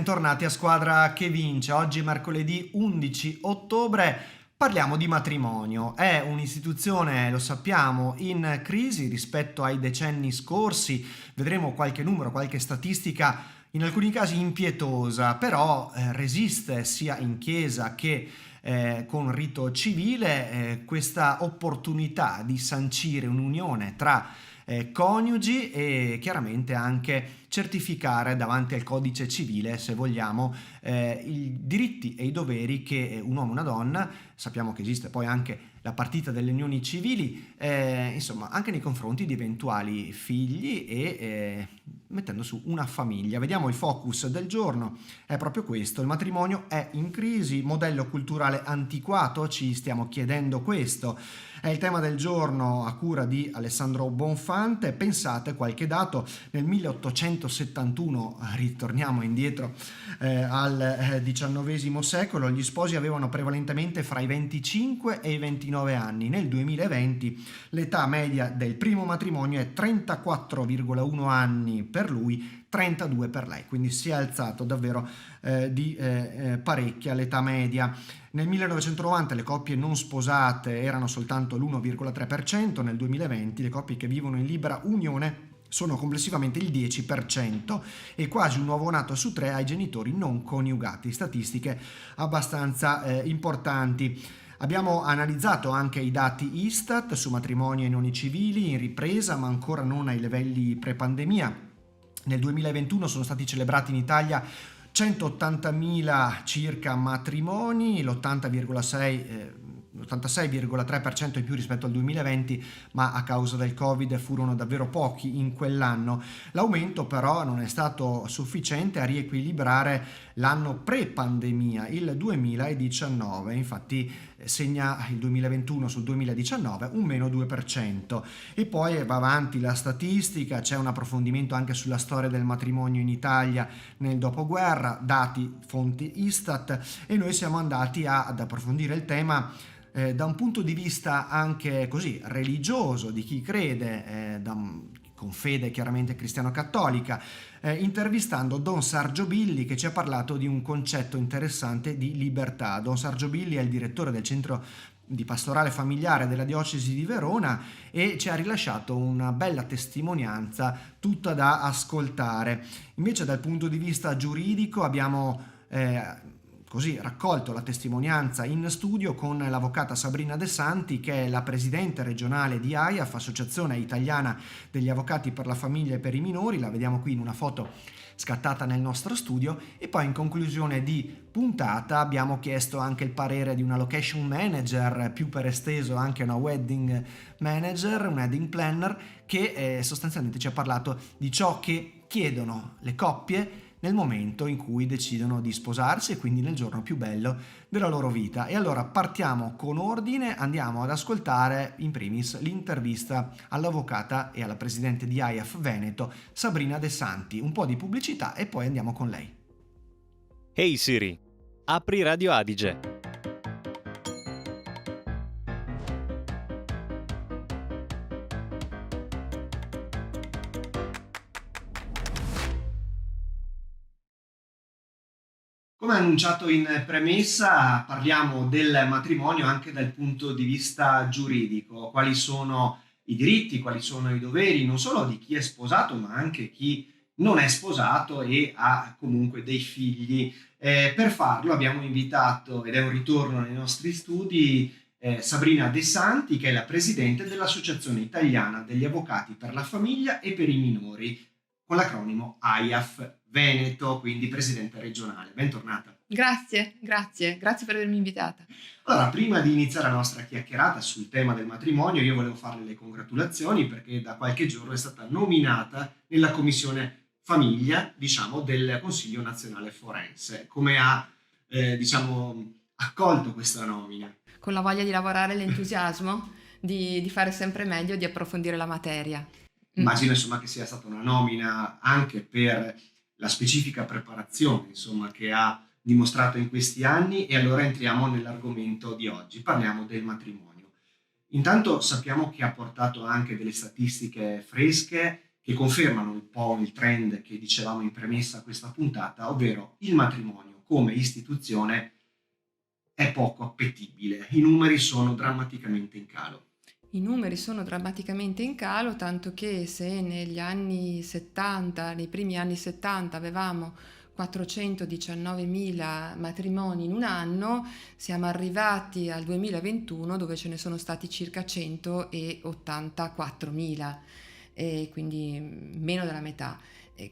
bentornati a Squadra che vince. Oggi è mercoledì 11 ottobre, parliamo di matrimonio. È un'istituzione, lo sappiamo, in crisi rispetto ai decenni scorsi. Vedremo qualche numero, qualche statistica, in alcuni casi impietosa, però resiste sia in chiesa che con rito civile questa opportunità di sancire un'unione tra coniugi e chiaramente anche certificare davanti al codice civile, se vogliamo, i diritti e i doveri che un uomo e una donna, sappiamo che esiste poi anche la partita delle unioni civili, insomma anche nei confronti di eventuali figli e mettendo su una famiglia. Vediamo il focus del giorno, è proprio questo: il matrimonio è in crisi, modello culturale antiquato, ci stiamo chiedendo questo. È il tema del giorno a cura di Alessandro Bonfante. Pensate, qualche dato: nel 1871, ritorniamo indietro al XIX secolo, gli sposi avevano prevalentemente fra i 25 e i 29 anni. Nel 2020 l'età media del primo matrimonio è 34,1 anni per lui, 32 per lei, quindi si è alzato davvero di parecchia l'età media. Nel 1990 le coppie non sposate erano soltanto l'1,3%, nel 2020 le coppie che vivono in libera unione sono complessivamente il 10% e quasi un nuovo nato su 3 ha i genitori non coniugati, statistiche abbastanza importanti. Abbiamo analizzato anche i dati Istat su matrimoni e unioni civili in ripresa, ma ancora non ai livelli pre-pandemia. Nel 2021 sono stati celebrati in Italia 180.000 circa matrimoni, l'86,3% in più rispetto al 2020, ma a causa del Covid furono davvero pochi in quell'anno. L'aumento però non è stato sufficiente a riequilibrare l'anno pre-pandemia, il 2019, infatti segna il 2021 sul 2019 un meno 2%. E poi va avanti la statistica, c'è un approfondimento anche sulla storia del matrimonio in Italia nel dopoguerra, dati fonti Istat, e noi siamo andati ad approfondire il tema da un punto di vista anche così religioso, di chi crede, con fede chiaramente cristiano-cattolica, intervistando Don Sargio Billi, che ci ha parlato di un concetto interessante di libertà. Don Sargio Billi è il direttore del centro di pastorale familiare della diocesi di Verona e ci ha rilasciato una bella testimonianza tutta da ascoltare. Invece dal punto di vista giuridico abbiamo così raccolto la testimonianza in studio con l'avvocata Sabrina De Santi, che è la presidente regionale di AIAF, Associazione Italiana degli Avvocati per la Famiglia e per i Minori. La vediamo qui in una foto scattata nel nostro studio. E poi in conclusione di puntata abbiamo chiesto anche il parere di una location manager, più per esteso anche una wedding manager, un wedding planner, che sostanzialmente ci ha parlato di ciò che chiedono le coppie nel momento in cui decidono di sposarsi e quindi nel giorno più bello della loro vita. E allora partiamo con ordine, andiamo ad ascoltare in primis l'intervista all'avvocata e alla presidente di AIAF Veneto, Sabrina De Santi. Un po' di pubblicità e poi andiamo con lei. Hey Siri, apri Radio Adige. Come annunciato in premessa, parliamo del matrimonio anche dal punto di vista giuridico. Quali sono i diritti, quali sono i doveri, non solo di chi è sposato, ma anche chi non è sposato e ha comunque dei figli. Per farlo abbiamo invitato, ed è un ritorno nei nostri studi, Sabrina De Santi, che è la presidente dell'Associazione Italiana degli Avvocati per la Famiglia e per i Minori, con l'acronimo AIAF Veneto, quindi presidente regionale. Bentornata. Grazie per avermi invitata. Allora, prima di iniziare la nostra chiacchierata sul tema del matrimonio, io volevo farle le congratulazioni perché da qualche giorno è stata nominata nella commissione famiglia, del Consiglio Nazionale Forense. Come ha, accolto questa nomina? Con la voglia di lavorare, l'entusiasmo di fare sempre meglio, di approfondire la materia. Immagino insomma che sia stata una nomina anche per la specifica preparazione insomma che ha dimostrato in questi anni, e allora entriamo nell'argomento di oggi, parliamo del matrimonio. Intanto sappiamo che ha portato anche delle statistiche fresche che confermano un po' il trend che dicevamo in premessa a questa puntata, ovvero il matrimonio come istituzione è poco appetibile. I numeri sono drammaticamente in calo. I numeri sono drammaticamente in calo, tanto che se negli anni 70, nei primi anni 70 avevamo 419.000 matrimoni in un anno, siamo arrivati al 2021 dove ce ne sono stati circa 184.000, e quindi meno della metà.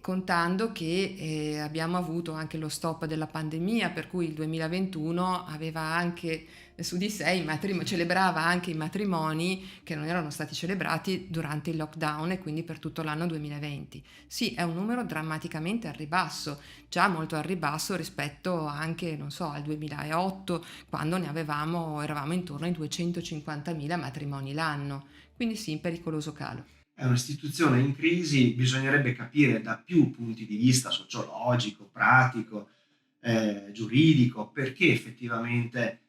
Contando che abbiamo avuto anche lo stop della pandemia, per cui il 2021 aveva anche su di sé celebrava anche i matrimoni che non erano stati celebrati durante il lockdown e quindi per tutto l'anno 2020. Sì, è un numero drammaticamente al ribasso, già molto al ribasso rispetto anche, non so, al 2008, quando eravamo intorno ai 250.000 matrimoni l'anno. Quindi sì, in pericoloso calo. È un'istituzione in crisi, bisognerebbe capire da più punti di vista sociologico, pratico, giuridico, perché effettivamente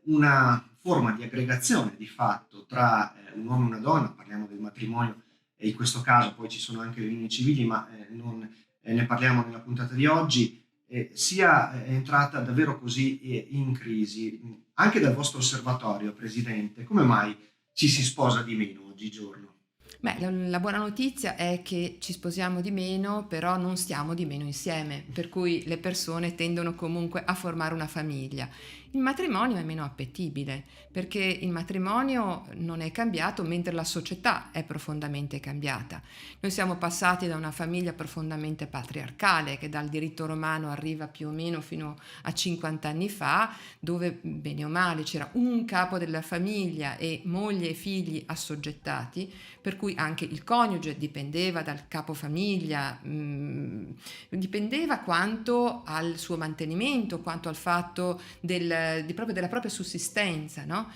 una forma di aggregazione di fatto tra un uomo e una donna, parliamo del matrimonio e in questo caso poi ci sono anche le unioni civili, ma non ne parliamo nella puntata di oggi, sia entrata davvero così in crisi. Anche dal vostro osservatorio, Presidente, come mai ci si sposa di meno oggigiorno? Beh, la buona notizia è che ci sposiamo di meno, però non stiamo di meno insieme, per cui le persone tendono comunque a formare una famiglia. Il matrimonio è meno appetibile, perché il matrimonio non è cambiato mentre la società è profondamente cambiata. Noi siamo passati da una famiglia profondamente patriarcale, che dal diritto romano arriva più o meno fino a 50 anni fa, dove bene o male c'era un capo della famiglia e moglie e figli assoggettati, per cui anche il coniuge dipendeva dal capofamiglia, dipendeva quanto al suo mantenimento, quanto al fatto della propria sussistenza, no?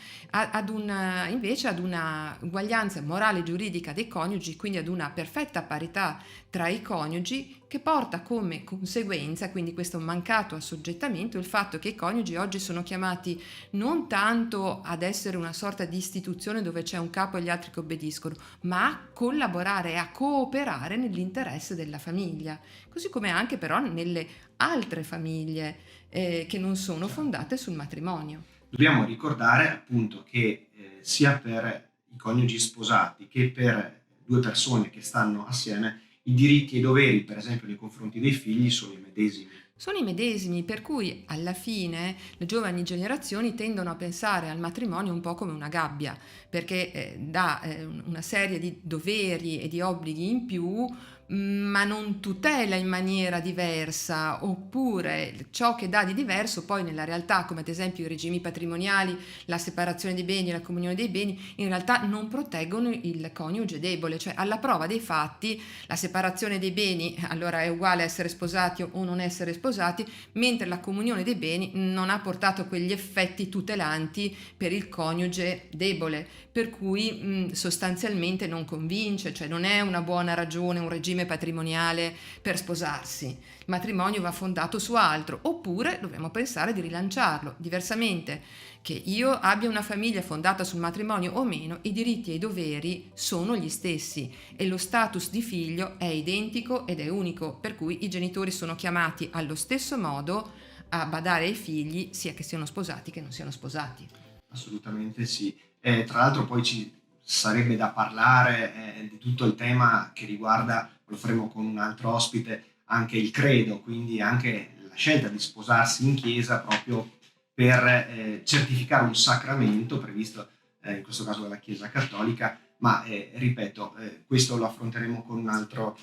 Invece ad una uguaglianza morale e giuridica dei coniugi, quindi ad una perfetta parità tra i coniugi, che porta come conseguenza, quindi questo mancato assoggettamento, il fatto che i coniugi oggi sono chiamati non tanto ad essere una sorta di istituzione dove c'è un capo e gli altri che obbediscono, ma a collaborare e a cooperare nell'interesse della famiglia, così come anche però nelle altre famiglie che non sono fondate sul matrimonio. Dobbiamo ricordare appunto che sia per i coniugi sposati che per due persone che stanno assieme, i diritti e i doveri, per esempio nei confronti dei figli, sono i medesimi. Sono i medesimi, per cui alla fine le giovani generazioni tendono a pensare al matrimonio un po' come una gabbia, perché dà una serie di doveri e di obblighi in più, ma non tutela in maniera diversa, oppure ciò che dà di diverso poi nella realtà, come ad esempio i regimi patrimoniali, la separazione dei beni, la comunione dei beni, in realtà non proteggono il coniuge debole, cioè alla prova dei fatti la separazione dei beni allora è uguale a essere sposati o non essere sposati, mentre la comunione dei beni non ha portato quegli effetti tutelanti per il coniuge debole, per cui sostanzialmente non convince, cioè non è una buona ragione un regime patrimoniale per sposarsi. Il matrimonio va fondato su altro, oppure dobbiamo pensare di rilanciarlo. Diversamente, che io abbia una famiglia fondata sul matrimonio o meno, i diritti e i doveri sono gli stessi e lo status di figlio è identico ed è unico, per cui i genitori sono chiamati allo stesso modo a badare ai figli, sia che siano sposati che non siano sposati. Assolutamente sì. Tra l'altro poi ci sarebbe da parlare di tutto il tema che riguarda, lo faremo con un altro ospite, anche il credo, quindi anche la scelta di sposarsi in chiesa proprio per certificare un sacramento previsto in questo caso dalla Chiesa Cattolica, ma ripeto, questo lo affronteremo con un altro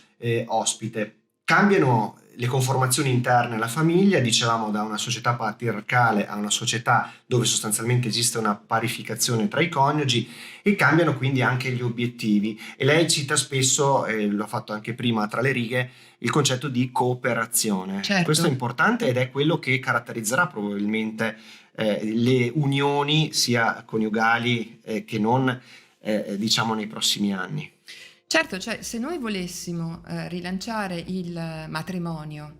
ospite. Cambiano le conformazioni interne alla famiglia, dicevamo da una società patriarcale a una società dove sostanzialmente esiste una parificazione tra i coniugi, e cambiano quindi anche gli obiettivi, e lei cita spesso, l'ho fatto anche prima tra le righe, il concetto di cooperazione. Certo. Questo è importante ed è quello che caratterizzerà probabilmente le unioni sia coniugali che non diciamo nei prossimi anni. Certo, cioè se noi volessimo rilanciare il matrimonio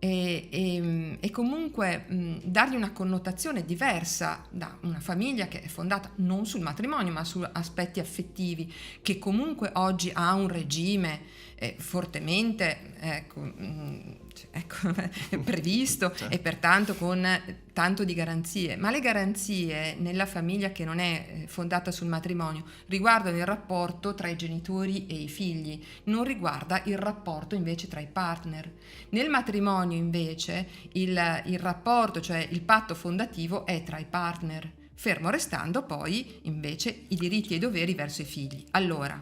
e comunque dargli una connotazione diversa da una famiglia che è fondata non sul matrimonio ma su aspetti affettivi, che comunque oggi ha un regime fortemente previsto, Certo. e pertanto con tanto di garanzie, ma le garanzie nella famiglia che non è fondata sul matrimonio riguardano il rapporto tra i genitori e i figli, non riguarda il rapporto invece tra i partner. Nel matrimonio invece il rapporto, cioè il patto fondativo, è tra i partner, fermo restando poi invece i diritti e i doveri verso i figli. Allora,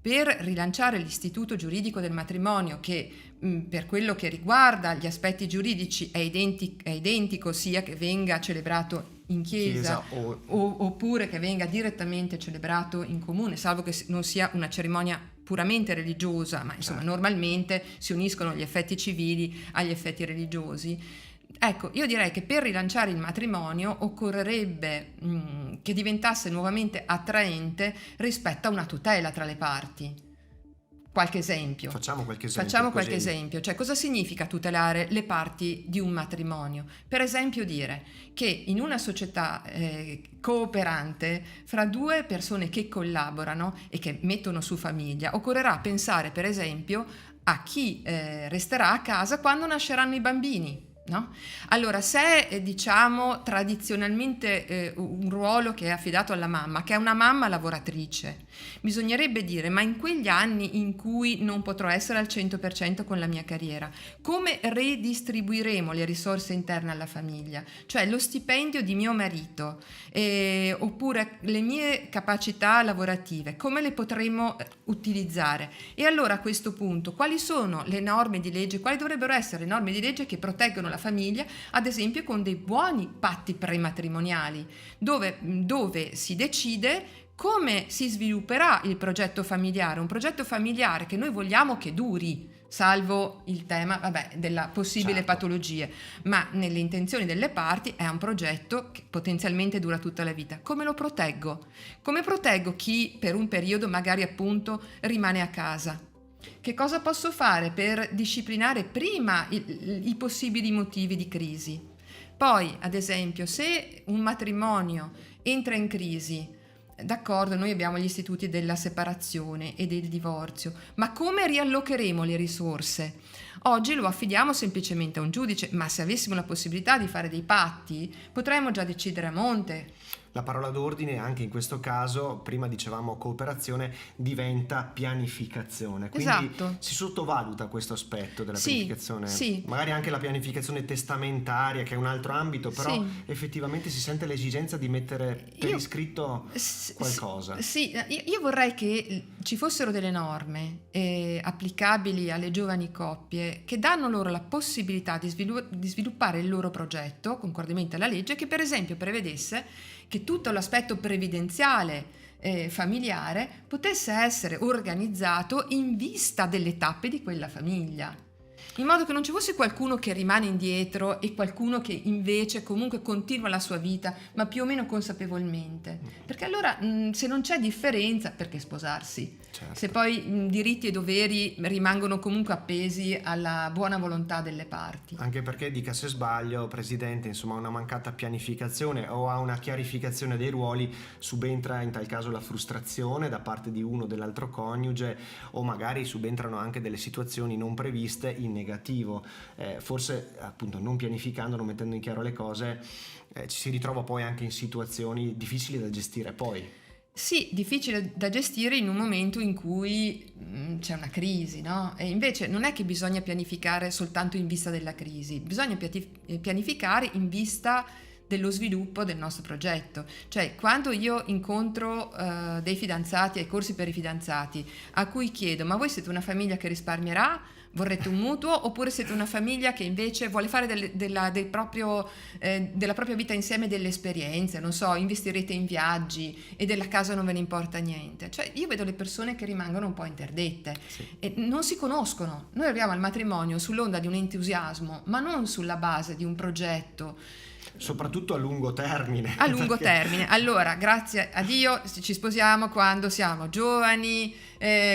per rilanciare l'istituto giuridico del matrimonio, che per quello che riguarda gli aspetti giuridici è identico sia che venga celebrato in chiesa oppure che venga direttamente celebrato in comune, salvo che non sia una cerimonia puramente religiosa, ma insomma normalmente si uniscono gli effetti civili agli effetti religiosi. Ecco, io direi che per rilanciare il matrimonio occorrerebbe che diventasse nuovamente attraente rispetto a una tutela tra le parti. Qualche esempio. Facciamo qualche esempio. Facciamo qualche esempio. Cioè, cosa significa tutelare le parti di un matrimonio? Per esempio dire che in una società cooperante fra due persone che collaborano e che mettono su famiglia, occorrerà pensare per esempio a chi resterà a casa quando nasceranno i bambini. No? Allora, se è diciamo tradizionalmente un ruolo che è affidato alla mamma, che è una mamma lavoratrice, bisognerebbe dire: ma in quegli anni in cui non potrò essere al 100% con la mia carriera, come redistribuiremo le risorse interne alla famiglia? Cioè lo stipendio di mio marito oppure le mie capacità lavorative, come le potremo utilizzare? E allora a questo punto quali sono le norme di legge, quali dovrebbero essere le norme di legge che proteggono la famiglia, ad esempio con dei buoni patti prematrimoniali, dove si decide come si svilupperà il progetto familiare, un progetto familiare che noi vogliamo che duri, salvo il tema della possibile patologie, ma nelle intenzioni delle parti è un progetto che potenzialmente dura tutta la vita. Come lo proteggo? Come proteggo chi per un periodo magari appunto rimane a casa? Che cosa posso fare per disciplinare prima i possibili motivi di crisi? Poi, ad esempio, se un matrimonio entra in crisi, d'accordo, noi abbiamo gli istituti della separazione e del divorzio, ma come riallocheremo le risorse? Oggi lo affidiamo semplicemente a un giudice, ma se avessimo la possibilità di fare dei patti, potremmo già decidere a monte. La parola d'ordine anche in questo caso, prima dicevamo cooperazione, diventa pianificazione. Quindi esatto. Si sottovaluta questo aspetto della pianificazione. Sì. Magari anche la pianificazione testamentaria, che è un altro ambito, però effettivamente si sente l'esigenza di mettere per iscritto qualcosa. Io vorrei che ci fossero delle norme applicabili alle giovani coppie che danno loro la possibilità di sviluppare il loro progetto concordemente alla legge, che per esempio prevedesse che tutto l'aspetto previdenziale familiare potesse essere organizzato in vista delle tappe di quella famiglia, in modo che non ci fosse qualcuno che rimane indietro e qualcuno che invece comunque continua la sua vita, ma più o meno consapevolmente. Perché allora se non c'è differenza, perché sposarsi? Certo. Se poi diritti e doveri rimangono comunque appesi alla buona volontà delle parti. Anche perché, dica se sbaglio, Presidente, insomma, una mancata pianificazione o a una chiarificazione dei ruoli subentra in tal caso la frustrazione da parte di uno o dell'altro coniuge, o magari subentrano anche delle situazioni non previste in negativo. Forse appunto non pianificando, non mettendo in chiaro le cose, ci si ritrova poi anche in situazioni difficili da gestire poi. Sì, difficile da gestire in un momento in cui c'è una crisi, no? E invece non è che bisogna pianificare soltanto in vista della crisi, bisogna pianificare in vista dello sviluppo del nostro progetto. Cioè, quando io incontro dei fidanzati ai corsi per i fidanzati, a cui chiedo: ma voi siete una famiglia che risparmierà? Vorrete un mutuo, oppure siete una famiglia che invece vuole fare della propria vita insieme delle esperienze, non so, investirete in viaggi e della casa non ve ne importa niente? Cioè, io vedo le persone che rimangono un po' interdette e non si conoscono. Noi arriviamo al matrimonio sull'onda di un entusiasmo, ma non sulla base di un progetto Soprattutto a lungo termine. A lungo termine. Allora, grazie a Dio ci sposiamo quando siamo giovani,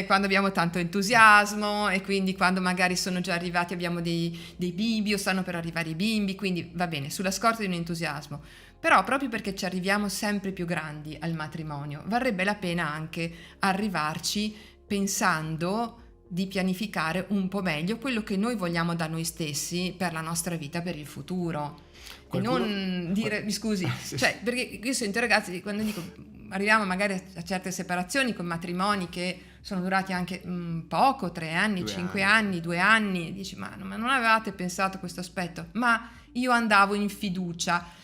quando abbiamo tanto entusiasmo, e quindi quando magari sono già arrivati, abbiamo dei bimbi o stanno per arrivare i bimbi, quindi va bene, sulla scorta di un entusiasmo. Però proprio perché ci arriviamo sempre più grandi al matrimonio, varrebbe la pena anche arrivarci pensando di pianificare un po' meglio quello che noi vogliamo da noi stessi per la nostra vita, per il futuro. Qualcuno... E non dire, mi scusi, sì, cioè, perché io sento ragazzi, quando dico, arriviamo magari a certe separazioni con matrimoni che sono durati anche poco, 3 anni, 5 anni, 2 anni, dici ma non avevate pensato a questo aspetto? Ma io andavo in fiducia.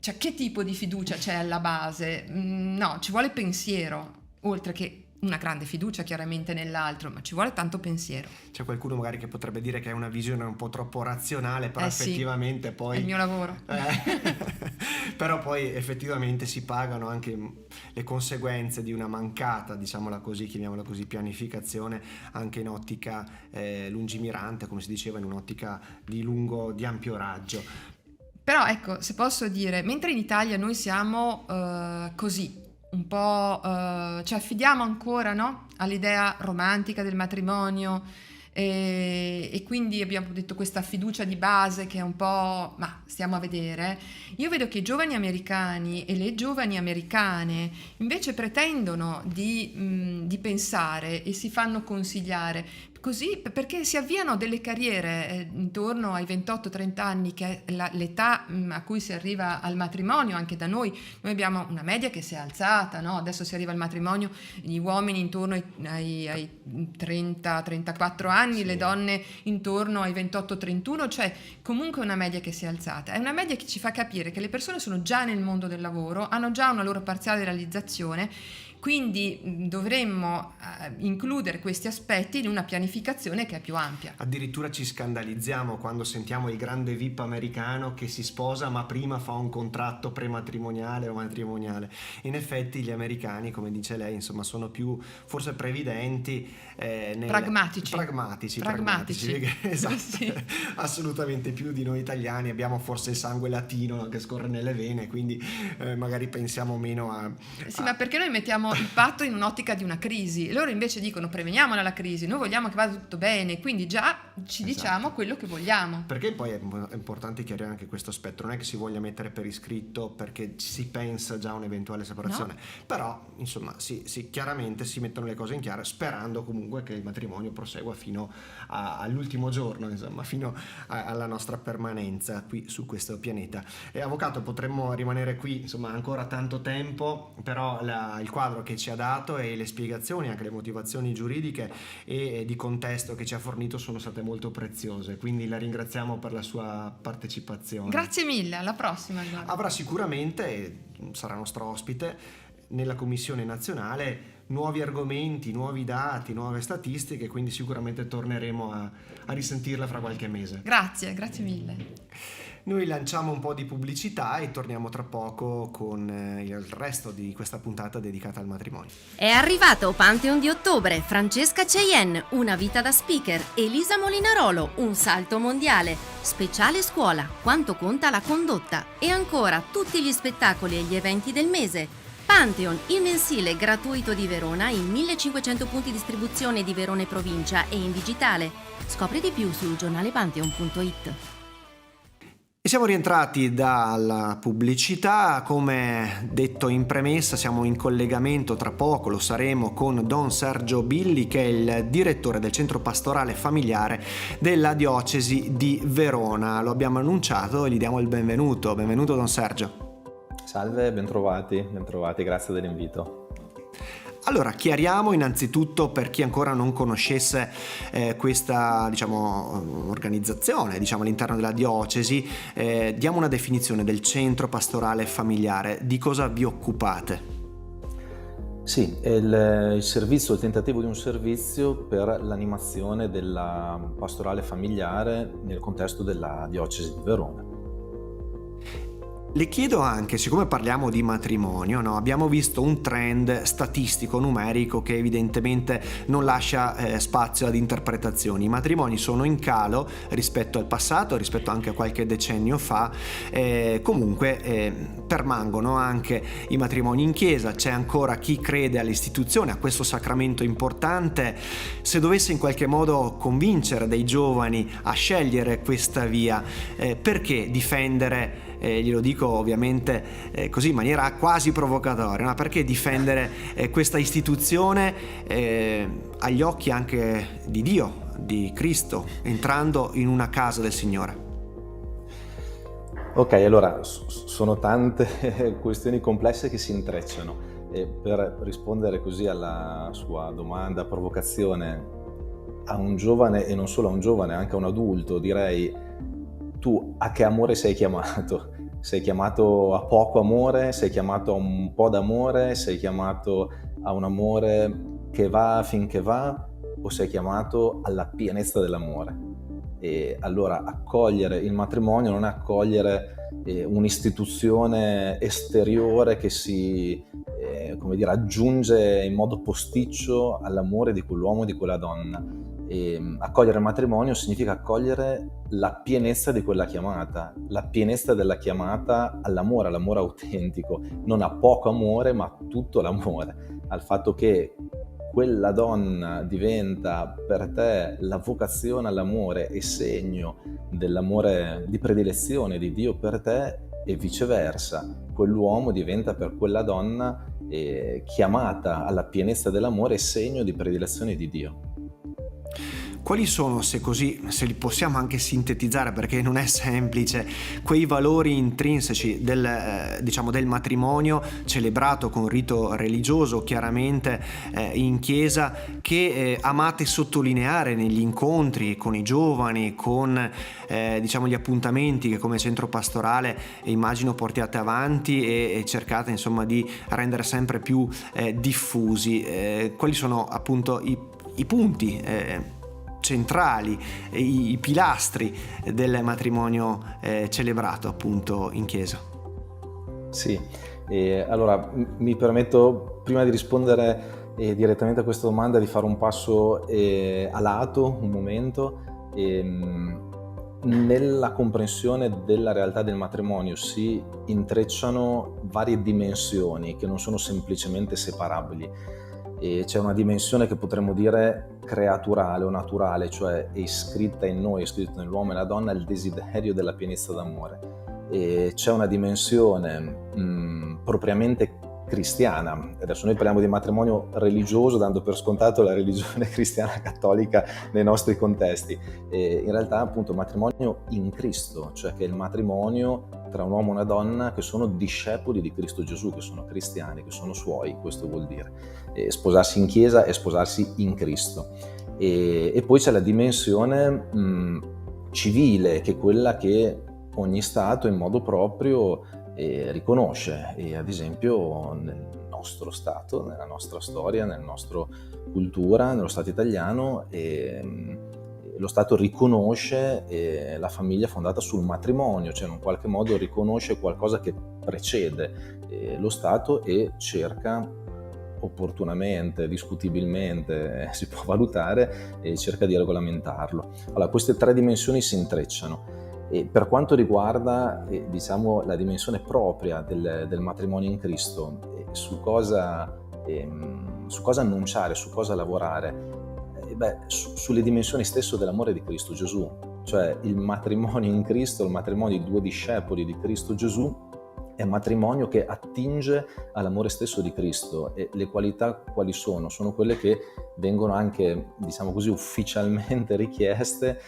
Cioè, che tipo di fiducia c'è alla base? No, ci vuole pensiero, oltre che una grande fiducia chiaramente nell'altro, ma ci vuole tanto pensiero. C'è qualcuno magari che potrebbe dire che è una visione un po' troppo razionale, però effettivamente sì, poi... è il mio lavoro. Però poi effettivamente si pagano anche le conseguenze di una mancata, diciamola così, chiamiamola così, pianificazione, anche in ottica lungimirante, come si diceva, in un'ottica di ampio raggio. Però ecco, se posso dire, mentre in Italia noi siamo così, un po' ci affidiamo ancora, no? All'idea romantica del matrimonio, e quindi abbiamo detto questa fiducia di base che è un po', ma stiamo a vedere. Io vedo che i giovani americani e le giovani americane invece pretendono di pensare e si fanno consigliare così, perché si avviano delle carriere intorno ai 28-30 anni, che è l'età a cui si arriva al matrimonio. Anche da noi abbiamo una media che si è alzata, no? Adesso si arriva al matrimonio, gli uomini intorno ai 30-34 anni, sì. Le donne intorno ai 28-31, cioè comunque una media che si è alzata. È una media che ci fa capire che le persone sono già nel mondo del lavoro, hanno già una loro parziale realizzazione. Quindi dovremmo includere questi aspetti in una pianificazione che è più ampia. Addirittura ci scandalizziamo quando sentiamo il grande VIP americano che si sposa ma prima fa un contratto prematrimoniale o matrimoniale. In effetti gli americani, come dice lei, insomma, sono più forse previdenti, pragmatici. Esatto. Sì. Assolutamente più di noi italiani. Abbiamo forse il sangue latino che scorre nelle vene, quindi magari pensiamo meno a... Sì, ma perché noi mettiamo il patto in un'ottica di una crisi, loro invece dicono preveniamola la crisi, noi vogliamo che vada tutto bene, quindi già ci diciamo quello che vogliamo. Perché poi è importante chiarire anche questo aspetto, non è che si voglia mettere per iscritto perché si pensa già a un'eventuale separazione, no. Però insomma chiaramente si mettono le cose in chiaro, sperando comunque che il matrimonio prosegua fino all'ultimo giorno, insomma, fino alla nostra permanenza qui su questo pianeta. E avvocato, potremmo rimanere qui insomma ancora tanto tempo, però il quadro che ci ha dato e le spiegazioni, anche le motivazioni giuridiche e di contesto che ci ha fornito sono state molto preziose, quindi la ringraziamo per la sua partecipazione. Grazie mille, alla prossima. Allora. Avrà sicuramente, sarà nostro ospite nella Commissione nazionale, nuovi argomenti, nuovi dati, nuove statistiche, quindi sicuramente torneremo a risentirla fra qualche mese. Grazie mille. Noi lanciamo un po' di pubblicità e torniamo tra poco con il resto di questa puntata dedicata al matrimonio. È arrivato Pantheon di ottobre, Francesca Cheyenne, Una vita da speaker, Elisa Molinarolo, Un salto mondiale, speciale scuola, Quanto conta la condotta, e ancora tutti gli spettacoli e gli eventi del mese. Pantheon, il mensile gratuito di Verona, in 1500 punti distribuzione di Verona e provincia e in digitale. Scopri di più sul giornalepantheon.it. E siamo rientrati dalla pubblicità. Come detto in premessa, siamo in collegamento, tra poco lo saremo, con Don Sergio Billi, che è il direttore del centro pastorale familiare della diocesi di Verona. Lo abbiamo annunciato e gli diamo il benvenuto. Benvenuto Don Sergio. Salve, bentrovati, grazie dell'invito. Allora, chiariamo innanzitutto, per chi ancora non conoscesse questa, organizzazione, all'interno della diocesi, diamo una definizione del centro pastorale familiare. Di cosa vi occupate? Sì, è il tentativo di un servizio per l'animazione della pastorale familiare nel contesto della diocesi di Verona. Le chiedo anche, siccome parliamo di matrimonio, no, abbiamo visto un trend statistico, numerico, che evidentemente non lascia spazio ad interpretazioni. I matrimoni sono in calo rispetto al passato, rispetto anche a qualche decennio fa, comunque permangono anche i matrimoni in chiesa, c'è ancora chi crede all'istituzione, a questo sacramento importante. Se dovesse in qualche modo convincere dei giovani a scegliere questa via, perché difendere, glielo dico ovviamente così in maniera quasi provocatoria, ma perché difendere questa istituzione agli occhi anche di Dio, di Cristo, entrando in una casa del Signore? Ok, allora sono tante questioni complesse che si intrecciano, e per rispondere così alla sua domanda, provocazione, a un giovane, e non solo a un giovane, anche a un adulto, direi: tu a che amore sei chiamato? Sei chiamato a poco amore? Sei chiamato a un po' d'amore? Sei chiamato a un amore che va finché va? O sei chiamato alla pienezza dell'amore? E allora accogliere il matrimonio non è accogliere un'istituzione esteriore che si aggiunge in modo posticcio all'amore di quell'uomo e di quella donna. Accogliere il matrimonio significa accogliere la pienezza di quella chiamata, la pienezza della chiamata all'amore, all'amore autentico, non a poco amore ma tutto l'amore, al fatto che quella donna diventa per te la vocazione all'amore e segno dell'amore di predilezione di Dio per te, e viceversa, quell'uomo diventa per quella donna chiamata alla pienezza dell'amore e segno di predilezione di Dio. Quali sono, se li possiamo anche sintetizzare, perché non è semplice, quei valori intrinseci del matrimonio celebrato con rito religioso, chiaramente in chiesa, che amate sottolineare negli incontri con i giovani, con gli appuntamenti che come centro pastorale immagino portiate avanti e cercate insomma di rendere sempre più diffusi? Quali sono appunto i punti centrali, i pilastri del matrimonio celebrato appunto in chiesa? Sì, allora mi permetto, prima di rispondere direttamente a questa domanda, di fare un passo a lato, un momento. Nella comprensione della realtà del matrimonio si intrecciano varie dimensioni che non sono semplicemente separabili. E c'è una dimensione che potremmo dire creaturale o naturale, cioè è iscritta in noi, è iscritto nell'uomo e nella donna il desiderio della pienezza d'amore. E c'è una dimensione propriamente cristiana. Adesso noi parliamo di matrimonio religioso, dando per scontato la religione cristiana cattolica nei nostri contesti. E in realtà appunto matrimonio in Cristo, cioè che è il matrimonio tra un uomo e una donna che sono discepoli di Cristo Gesù, che sono cristiani, che sono suoi, questo vuol dire. Sposarsi in chiesa e sposarsi in Cristo. E poi c'è la dimensione civile, che è quella che ogni Stato in modo proprio riconosce, e ad esempio nel nostro Stato, nella nostra storia, nella nostra cultura, nello Stato italiano, lo Stato riconosce la famiglia fondata sul matrimonio, cioè in un qualche modo riconosce qualcosa che precede lo Stato e cerca opportunamente, discutibilmente, si può valutare, e cerca di regolamentarlo. Allora, queste tre dimensioni si intrecciano. E per quanto riguarda la dimensione propria del matrimonio in Cristo, su cosa annunciare, su cosa lavorare, sulle dimensioni stesse dell'amore di Cristo Gesù, cioè il matrimonio in Cristo, il matrimonio di due discepoli di Cristo Gesù, è un matrimonio che attinge all'amore stesso di Cristo. E le qualità quali sono? Sono quelle che vengono anche, ufficialmente richieste: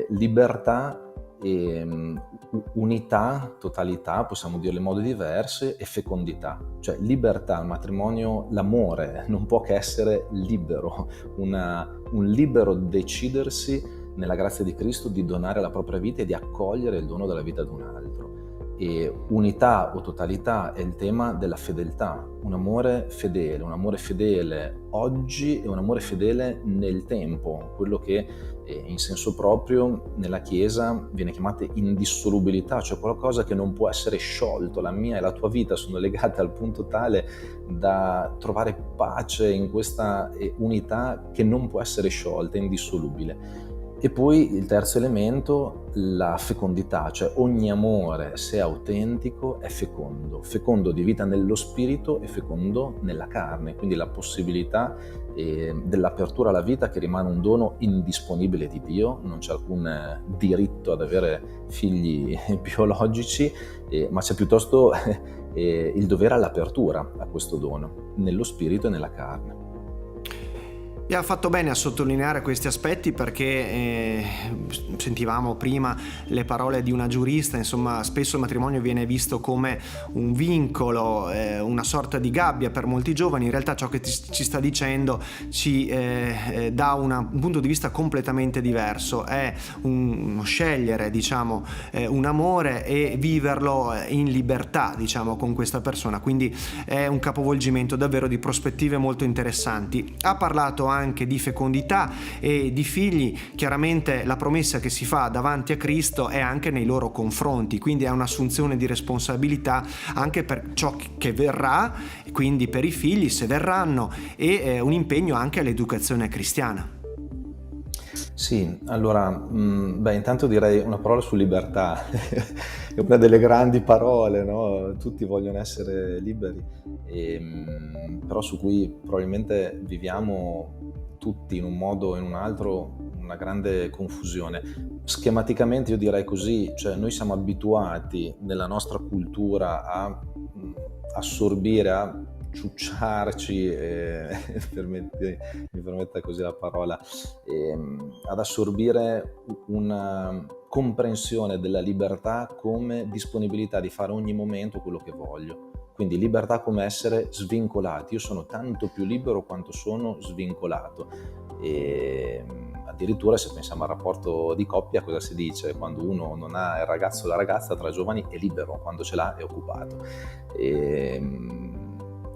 libertà, unità, totalità, possiamo dirle in modi diversi, e fecondità. Cioè libertà, il matrimonio, l'amore non può che essere libero, un libero decidersi nella grazia di Cristo di donare la propria vita e di accogliere il dono della vita ad un altro. E unità o totalità è il tema della fedeltà, un amore fedele oggi e un amore fedele nel tempo, quello che in senso proprio nella Chiesa viene chiamata indissolubilità, cioè qualcosa che non può essere sciolto. La mia e la tua vita sono legate al punto tale da trovare pace in questa unità che non può essere sciolta, è indissolubile. E poi il terzo elemento, la fecondità, cioè ogni amore, se autentico, è fecondo di vita nello spirito e fecondo nella carne, quindi la possibilità dell'apertura alla vita, che rimane un dono indisponibile di Dio, non c'è alcun diritto ad avere figli biologici, ma c'è piuttosto il dovere all'apertura a questo dono, nello spirito e nella carne. E ha fatto bene a sottolineare questi aspetti, perché sentivamo prima le parole di una giurista. Insomma, spesso il matrimonio viene visto come un vincolo, una sorta di gabbia per molti giovani. In realtà ciò che ci sta dicendo ci dà un punto di vista completamente diverso. È uno scegliere, diciamo, un amore e viverlo in libertà, diciamo, con questa persona. Quindi è un capovolgimento davvero di prospettive molto interessanti. Ha parlato anche di fecondità e di figli. Chiaramente la promessa che si fa davanti a Cristo è anche nei loro confronti, quindi è un'assunzione di responsabilità anche per ciò che verrà, quindi per i figli se verranno, e un impegno anche all'educazione cristiana. Sì, allora, intanto direi una parola su libertà, è una delle grandi parole, no? Tutti vogliono essere liberi, però su cui probabilmente viviamo tutti in un modo o in un altro una grande confusione. Schematicamente io direi così, cioè noi siamo abituati nella nostra cultura a assorbire, a ciucciarci, mi permetta così la parola, ad assorbire una comprensione della libertà come disponibilità di fare ogni momento quello che voglio. Quindi libertà come essere svincolati. Io sono tanto più libero quanto sono svincolato. E addirittura, se pensiamo al rapporto di coppia, cosa si dice? Quando uno non ha il ragazzo o la ragazza tra giovani è libero, quando ce l'ha è occupato.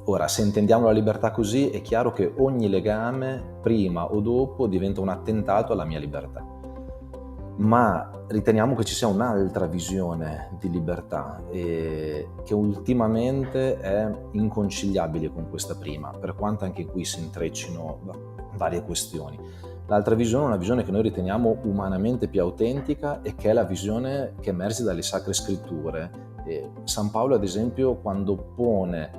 Ora, se intendiamo la libertà così, è chiaro che ogni legame, prima o dopo, diventa un attentato alla mia libertà. Ma riteniamo che ci sia un'altra visione di libertà che ultimamente è inconciliabile con questa prima, per quanto anche qui si intreccino varie questioni. L'altra visione è una visione che noi riteniamo umanamente più autentica e che è la visione che emerge dalle Sacre Scritture. San Paolo, ad esempio, quando pone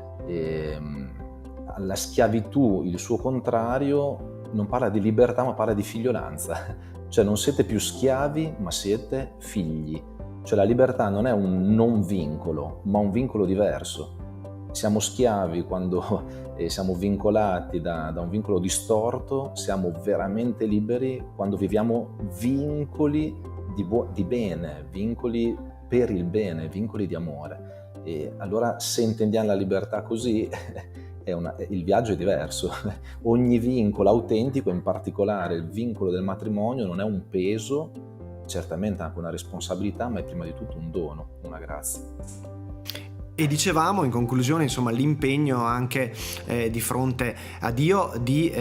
alla schiavitù il suo contrario, non parla di libertà ma parla di figliolanza. Cioè non siete più schiavi, ma siete figli. Cioè la libertà non è un non vincolo, ma un vincolo diverso. Siamo schiavi quando siamo vincolati da un vincolo distorto, siamo veramente liberi quando viviamo vincoli di bene, vincoli per il bene, vincoli di amore. E allora, se intendiamo la libertà così, il viaggio è diverso. Ogni vincolo autentico, in particolare il vincolo del matrimonio, non è un peso, certamente anche una responsabilità, ma è prima di tutto un dono, una grazia. E dicevamo in conclusione, insomma, l'impegno anche di fronte a Dio di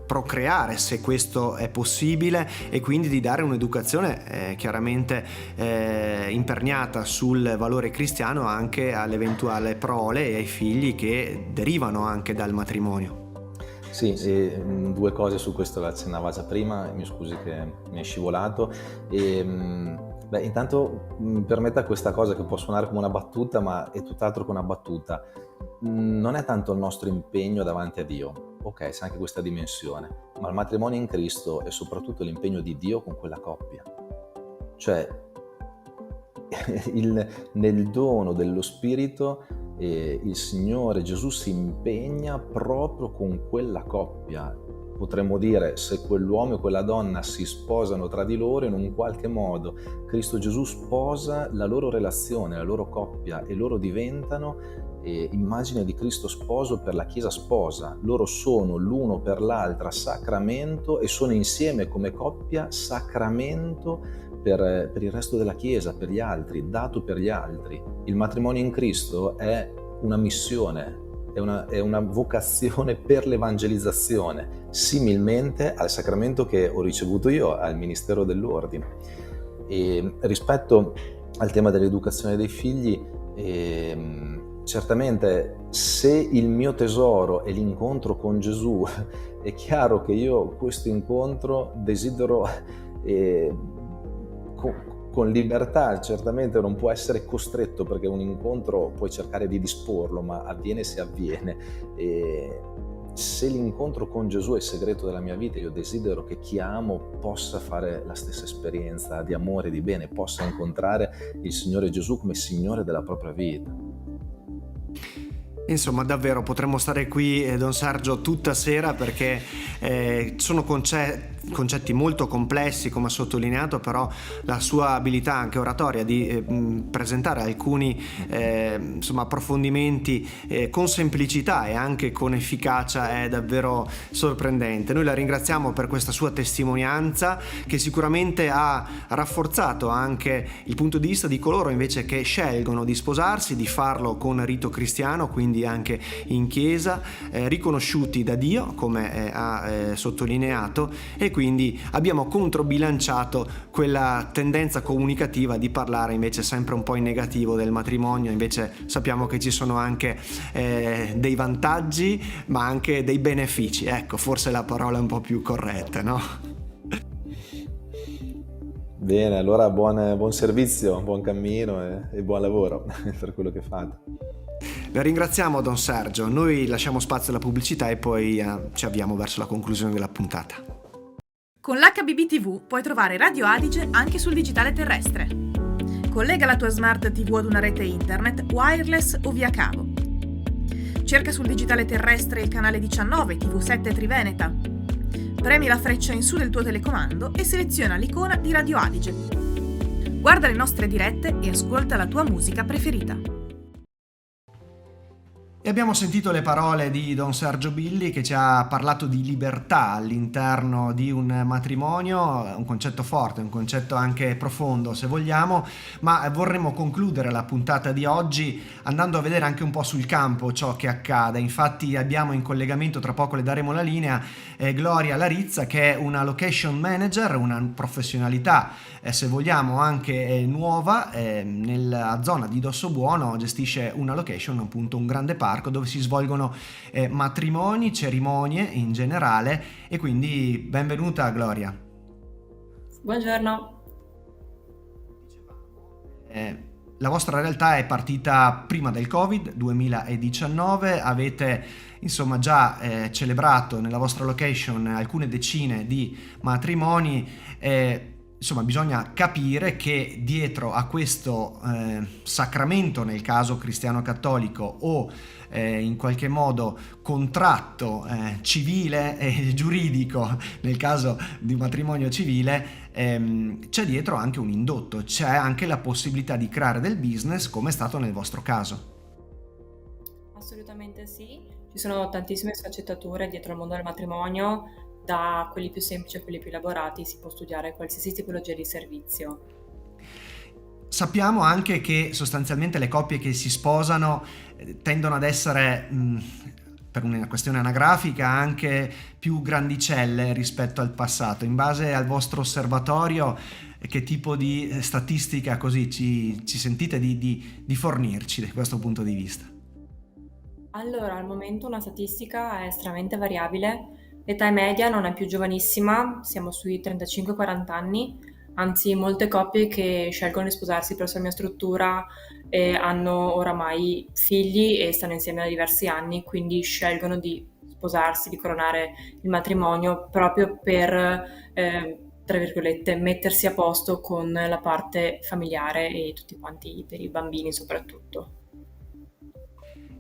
procreare, se questo è possibile, e quindi di dare un'educazione chiaramente imperniata sul valore cristiano anche all'eventuale prole e ai figli che derivano anche dal matrimonio. Sì, due cose su questo, la accennava già prima, mi scusi che mi è scivolato. Intanto mi permetta questa cosa che può suonare come una battuta, ma è tutt'altro che una battuta. Non è tanto il nostro impegno davanti a Dio, ok, c'è anche questa dimensione, ma il matrimonio in Cristo è soprattutto l'impegno di Dio con quella coppia. Cioè, nel dono dello Spirito il Signore Gesù si impegna proprio con quella coppia. Potremmo dire, se quell'uomo e quella donna si sposano tra di loro, in un qualche modo Cristo Gesù sposa la loro relazione, la loro coppia, e loro diventano immagine di Cristo sposo per la Chiesa sposa. Loro sono l'uno per l'altra sacramento e sono insieme come coppia sacramento per il resto della Chiesa, per gli altri, dato per gli altri. Il matrimonio in Cristo è una missione, è una vocazione per l'evangelizzazione, similmente al sacramento che ho ricevuto io, al ministero dell'ordine. E rispetto al tema dell'educazione dei figli, certamente se il mio tesoro è l'incontro con Gesù, è chiaro che io questo incontro desidero con libertà. Certamente non può essere costretto, perché un incontro puoi cercare di disporlo, ma avviene se avviene. E se l'incontro con Gesù è il segreto della mia vita, io desidero che chi amo possa fare la stessa esperienza di amore, di bene, possa incontrare il Signore Gesù come Signore della propria vita. Insomma, davvero potremmo stare qui, Don Sergio, tutta sera, perché sono concetti molto complessi, come ha sottolineato, però la sua abilità anche oratoria di presentare alcuni approfondimenti con semplicità e anche con efficacia è davvero sorprendente. Noi la ringraziamo per questa sua testimonianza, che sicuramente ha rafforzato anche il punto di vista di coloro invece che scelgono di sposarsi, di farlo con rito cristiano, quindi anche in chiesa, riconosciuti da Dio, come ha sottolineato, e quindi abbiamo controbilanciato quella tendenza comunicativa di parlare invece sempre un po' in negativo del matrimonio. Invece sappiamo che ci sono anche dei vantaggi, ma anche dei benefici. Ecco, forse la parola è un po' più corretta, no? Bene, allora buon servizio, buon cammino e buon lavoro per quello che fate. La ringraziamo, Don Sergio. Noi lasciamo spazio alla pubblicità e poi ci avviamo verso la conclusione della puntata. Con l'HBB TV puoi trovare Radio Adige anche sul digitale terrestre. Collega la tua Smart TV ad una rete internet, wireless o via cavo. Cerca sul digitale terrestre il canale 19 TV7 Triveneta. Premi la freccia in su del tuo telecomando e seleziona l'icona di Radio Adige. Guarda le nostre dirette e ascolta la tua musica preferita. E abbiamo sentito le parole di Don Sergio Billi, che ci ha parlato di libertà all'interno di un matrimonio, un concetto forte, un concetto anche profondo se vogliamo, ma vorremmo concludere la puntata di oggi andando a vedere anche un po' sul campo ciò che accade. Infatti abbiamo in collegamento, tra poco le daremo la linea, Gloria Larizza, che è una location manager, una professionalità se vogliamo anche nuova, nella zona di Dossobuono gestisce una location, appunto un grande parco dove si svolgono matrimoni, cerimonie in generale, e quindi benvenuta Gloria. Buongiorno. La vostra realtà è partita prima del Covid, 2019, avete insomma già celebrato nella vostra location alcune decine di matrimoni. Insomma, bisogna capire che dietro a questo sacramento, nel caso cristiano cattolico, o in qualche modo contratto civile e giuridico, nel caso di matrimonio civile, c'è dietro anche un indotto, c'è anche la possibilità di creare del business, come è stato nel vostro caso. Assolutamente sì, ci sono tantissime sfaccettature dietro al mondo del matrimonio. Da quelli più semplici a quelli più elaborati si può studiare qualsiasi tipologia di servizio. Sappiamo anche che sostanzialmente le coppie che si sposano tendono ad essere, per una questione anagrafica, anche più grandicelle rispetto al passato. In base al vostro osservatorio, che tipo di statistica così ci sentite di fornirci da questo punto di vista? Allora, al momento una statistica è estremamente variabile. L'età media non è più giovanissima, siamo sui 35-40 anni, anzi molte coppie che scelgono di sposarsi presso la mia struttura hanno oramai figli e stanno insieme da diversi anni, quindi scelgono di sposarsi, di coronare il matrimonio proprio per, tra virgolette, mettersi a posto con la parte familiare e tutti quanti, per i bambini soprattutto.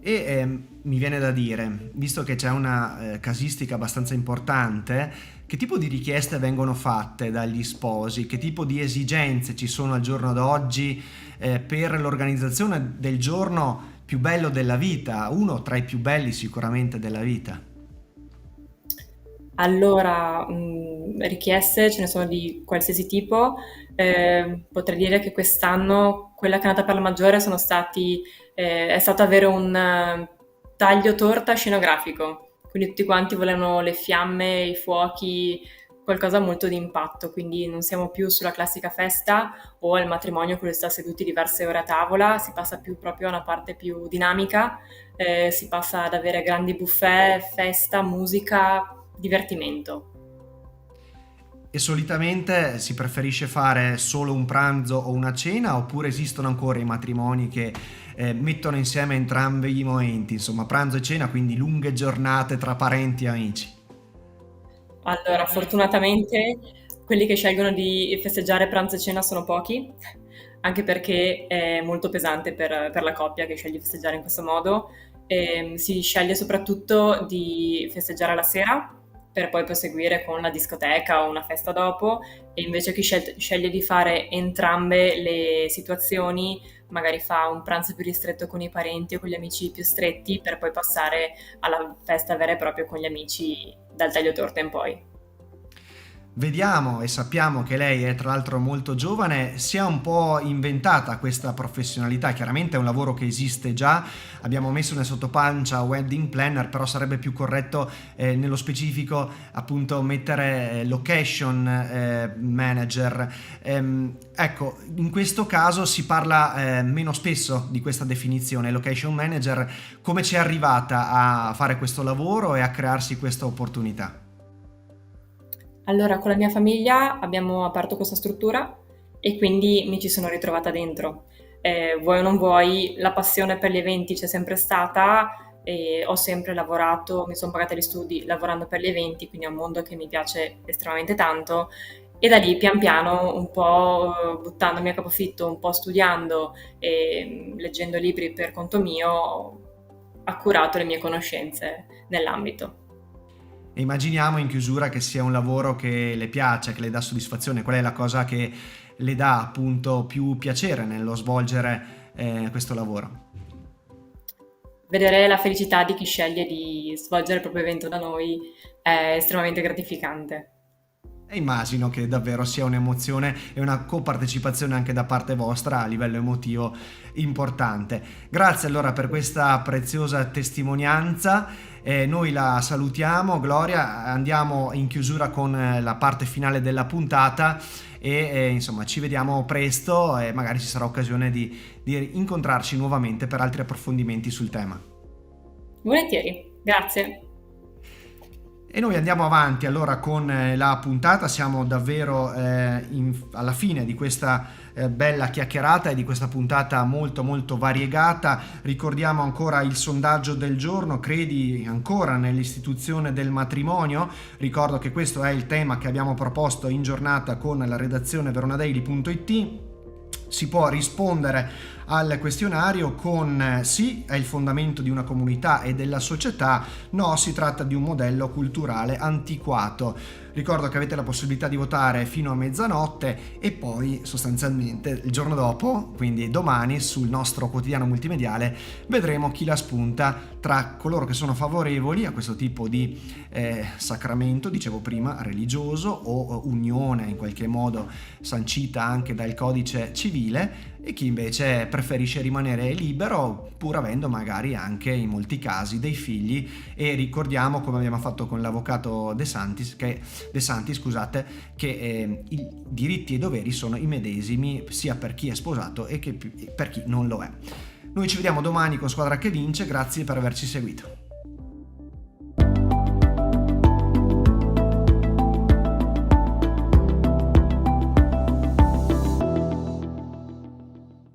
E mi viene da dire, visto che c'è una casistica abbastanza importante, che tipo di richieste vengono fatte dagli sposi? Che tipo di esigenze ci sono al giorno d'oggi per l'organizzazione del giorno più bello della vita, uno tra i più belli sicuramente della vita? Allora, richieste ce ne sono di qualsiasi tipo. Potrei dire che quest'anno quella che è andata per la maggiore è stato avere un taglio torta scenografico, quindi tutti quanti volevano le fiamme, i fuochi, qualcosa molto di impatto, quindi non siamo più sulla classica festa o al matrimonio con cui sta seduti diverse ore a tavola, si passa più proprio a una parte più dinamica, si passa ad avere grandi buffet, festa, musica, divertimento. E solitamente si preferisce fare solo un pranzo o una cena, oppure esistono ancora i matrimoni che mettono insieme entrambi i momenti, insomma pranzo e cena, quindi lunghe giornate tra parenti e amici? Allora, fortunatamente quelli che scelgono di festeggiare pranzo e cena sono pochi, anche perché è molto pesante per la coppia che sceglie di festeggiare in questo modo. Si sceglie soprattutto di festeggiare la sera per poi proseguire con la discoteca o una festa dopo, e invece chi sceglie di fare entrambe le situazioni magari fa un pranzo più ristretto con i parenti o con gli amici più stretti per poi passare alla festa vera e propria con gli amici dal taglio torta in poi. Vediamo e sappiamo che lei è tra l'altro molto giovane, si è un po' inventata questa professionalità, chiaramente è un lavoro che esiste già, abbiamo messo nel sottopancia wedding planner, però sarebbe più corretto nello specifico appunto mettere location manager. Ecco, in questo caso si parla meno spesso di questa definizione, location manager. Come ci è arrivata a fare questo lavoro e a crearsi questa opportunità? Allora, con la mia famiglia abbiamo aperto questa struttura e quindi mi ci sono ritrovata dentro. Vuoi o non vuoi, la passione per gli eventi c'è sempre stata e ho sempre lavorato, mi sono pagata gli studi lavorando per gli eventi, quindi è un mondo che mi piace estremamente tanto. E da lì pian piano, un po' buttandomi a capofitto, un po' studiando e leggendo libri per conto mio, ho accurato le mie conoscenze nell'ambito. E immaginiamo in chiusura che sia un lavoro che le piace, che le dà soddisfazione. Qual è la cosa che le dà appunto più piacere nello svolgere questo lavoro? Vedere la felicità di chi sceglie di svolgere il proprio evento da noi è estremamente gratificante. E immagino che davvero sia un'emozione e una copartecipazione anche da parte vostra a livello emotivo importante. Grazie allora per questa preziosa testimonianza. Noi la salutiamo, Gloria, andiamo in chiusura con la parte finale della puntata e insomma ci vediamo presto e magari ci sarà occasione di incontrarci nuovamente per altri approfondimenti sul tema. Volentieri, grazie. E noi andiamo avanti allora con la puntata, siamo davvero alla fine di questa bella chiacchierata e di questa puntata molto molto variegata. Ricordiamo ancora il sondaggio del giorno: credi ancora nell'istituzione del matrimonio? Ricordo che questo è il tema che abbiamo proposto in giornata con la redazione veronadaily.it. Si può rispondere al questionario con sì, è il fondamento di una comunità e della società, no, si tratta di un modello culturale antiquato. Ricordo che avete la possibilità di votare fino a mezzanotte e poi sostanzialmente il giorno dopo, quindi domani, sul nostro quotidiano multimediale vedremo chi la spunta tra coloro che sono favorevoli a questo tipo di sacramento, dicevo prima, religioso o unione in qualche modo sancita anche dal codice civile, e chi invece preferisce rimanere libero pur avendo magari anche in molti casi dei figli. E ricordiamo, come abbiamo fatto con l'avvocato De Santis, che i diritti e i doveri sono i medesimi sia per chi è sposato e che per chi non lo è. Noi ci vediamo domani con Squadra che Vince, grazie per averci seguito.